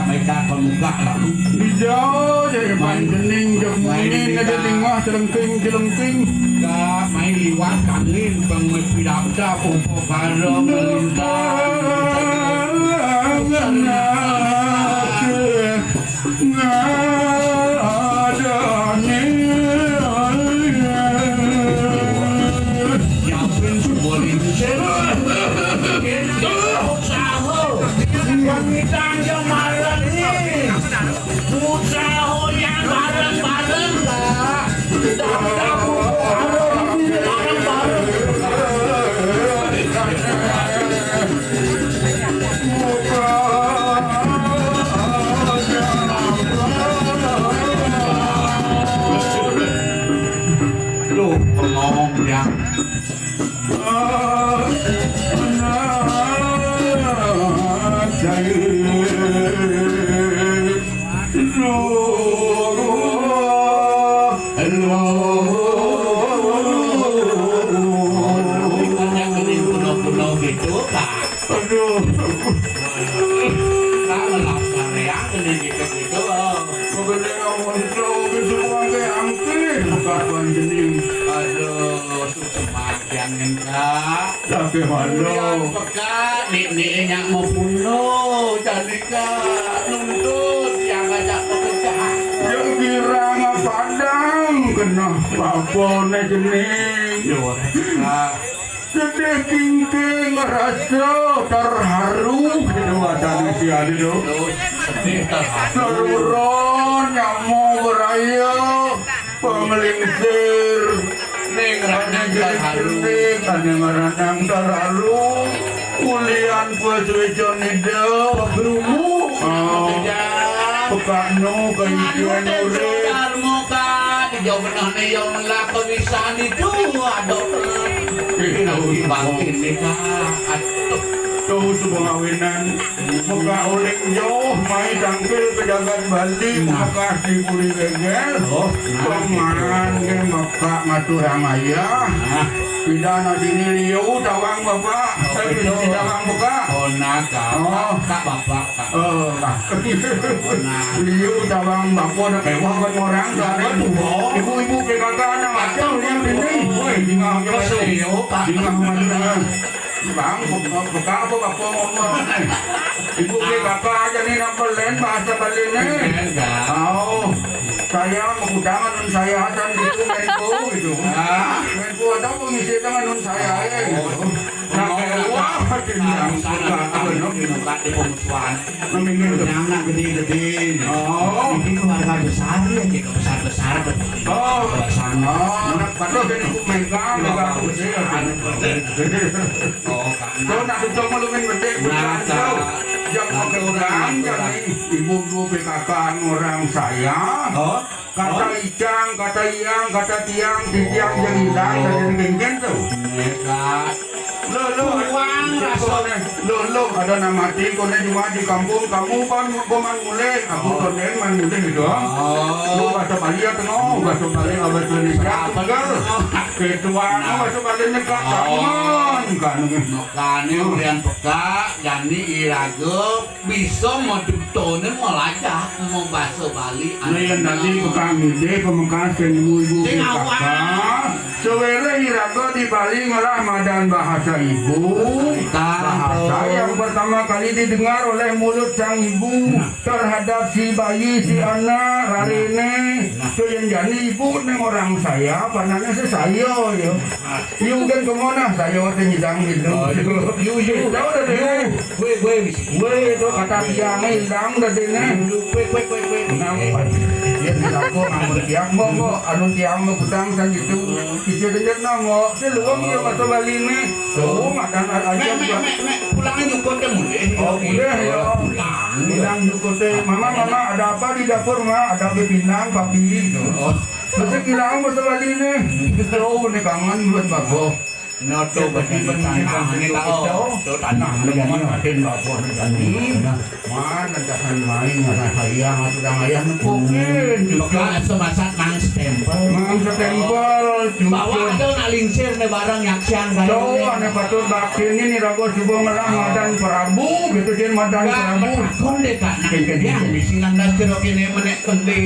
mereka pemuka lalu hijau jadi main gening jemungin ada lingah celengking gak main liwat angin pengepidapta popo karo Halo, pekat nik yang mau bunuh jadi nuntut yang ngajak pekerjaan yang kira ngapadang kena papone jening sedih kingking ngerasa terharu itu ada di sini tuh sedih terharu seluruh yang mau beraya pengelingsir ning ranang terharu kadang-kadang terharu kulian puas-puasan itu berumu pekakno kajian urip muka dijauh benahnya yang melakon lisan itu ada nanti bangkin nikah tuh sepengawinan muka ulik jauh main tangkil pejagat Bali muka si puri gegel pemanan ke muka maturang ayah pidana dini liu tawang bapak si tawang buka kak bapak liu tawang bapak ada kewah kan orang ibu-ibu ke kakak anak macam yang ini woi tinggal Bang, buka apa ngomong ibu ke bapak aja nih nampelin bahasa Bali nih saya mengudangan nun saya dan gitu menko gitu menko ada pengisi dengan nun saya gitu nah wah tinggal buka di pemusuhan memingin anak gede-gede ini keluarga besar ya kita besar-besar sana anak kado jadi mereka Kau nak duduk malumin betik yang mau ke orang jadi ibu-ibu PKK orang saya kata ijang, kata iyang, kata tiang, titiang yang hilang dan genggen tuh lo ada nama ti konen cuma di kampung kamu kan man mulai aku konen man mulai gitu lo bahasa Bali ya tengok bahasa Bali abad Indonesia tegal ketua bahasa Bali nekak kan ulian peka jadi irago bisa mau dutone mau lajah mau bahasa Bali yang tadi bekang ide pemengkas dan ibu-ibu PKK sewere irago di Bali malah madan bahasa ibu bahasa yang pertama kali didengar oleh mulut sang ibu terhadap si bayi si anak hari ini so yang jadi ibu neng orang saya panahnya saya yo yuk kan kemana saya waktu nyidang gitu yuk tahu dah deh gue itu kata tiangnya hilang dah deh kenapa dia dilaku ngambil tiang kok anu tiang mau kutang san gitu bisa dengar nongok seluang ya masa Bali ini tuh makan aja pulangnya nyukun deh mulai udah ya bilang nyukun deh mama ada apa di dapur ma ada pinang papi gitu masa kilang masa Bali ini oh ini kangen buat bago Noto bagi tanahane kao. To tanah Nah, Raden lapor jani. Mana jangan main ngarah hayang atau dah hayang nepokin. Juga semasak mang stempel. Mang setempel Bawa ada nak lingsir ne barang yaksian kaya. So, ane patut bakti ini rago subuh ngelah Madan Prabu gitu jen Madan Prabu. Kon dek kan yang di sinang das kero kene menek kende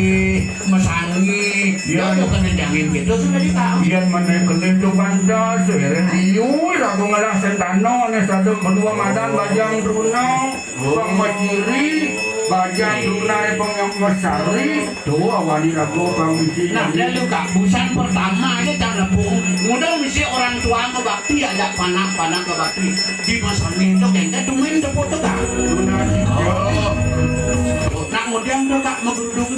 mesangi. Ya bukan jangin gitu sudah ditahu. Iyan mana kelih tu banda seren diu rago ngelah sentano ne satu kedua Madan Bajang Druna Bang Maciri Bajang Druna Repong yang Mesari tu awali rago Bang Misi. Nah, dia juga busan pertama aja cara pung. Mudah mesti orang tua kebakti ajak panak kebakti di masa itu kayaknya cuman tepuk tegak. Druna Sijo. Nah, kemudian tuh kak mengeruduk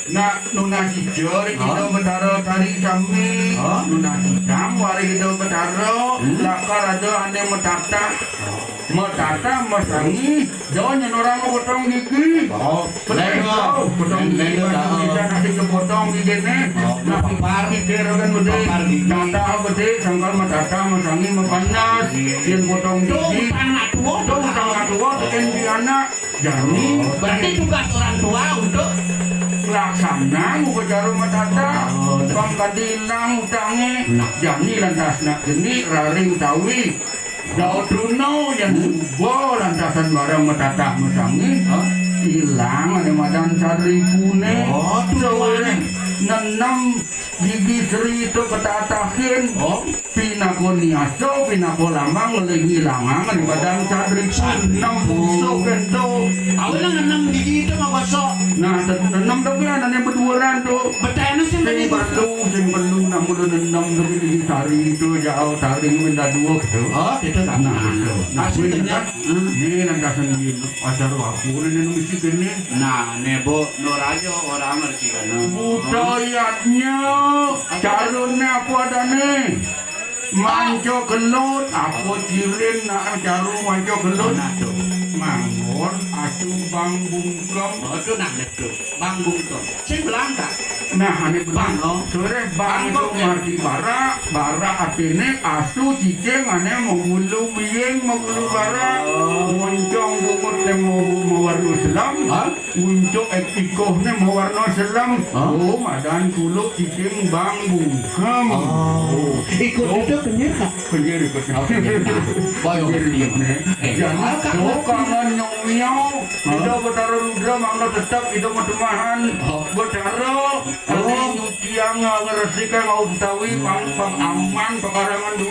Nak Nuna Sijo kita betaro tari kami. Nuna Sijam wari kita betaro lakar ada ane metata. Metata mesangi jauhnya orang potong gigi. Potong gigi bisa nasi kepotong gigi ne. Nasi par mikir kan gede. Tata gede sangkal metata mesangi mepanas. Yang potong gigi. Tuh tangga tua tekan di anak. Jadi berarti tugas orang tua untuk laksana ngupacara metata. Bang kadilang utangi. Jani lantas nak geni raring tawi. Jauh Druno yang subuh lantasan barang metata mesangi hilang ada Madan Sari Pune sore nenam gigi seri itu ketatakin pinako niaso pinako lambang oleh hilangan ada Madan Sari enam busuk itu awalnya enam gigi itu nggak kosong. nah enam tapi ada yang berduaan tuh Betulnya sih sing perlu 66 tapi gigi sari itu jauh taring benda dua gitu. itu tak Nah, ini lantasan gini, acara aku ini mesti gini. Nah, nebo Norajo orang ngerti kan? Budayanya, calonnya apa ada nih? Manco gelut, apa cirin nak caru manco gelut? Mangor, acu bang bungkem. Itu nak itu, bang bungkem. Saya bilang tak. Nah, ini bang, sore bang itu ngerti bara atene asu cicing ane menggulu bieng menggulu bara, muncung bungut ne mau warna selam, muncung etikoh ne mau warna selam. Oh, Madan kuluk cicing bang bungkem. Ikut itu kenyir kak? Kenyir ikut. Boyong dia. Jangan kau kangen nyong-nyong. Kita bertaruh rudra makna tetap itu medumahan. Bertaruh. Nyuci yang ngeresikan mau betawi pang aman pekarangan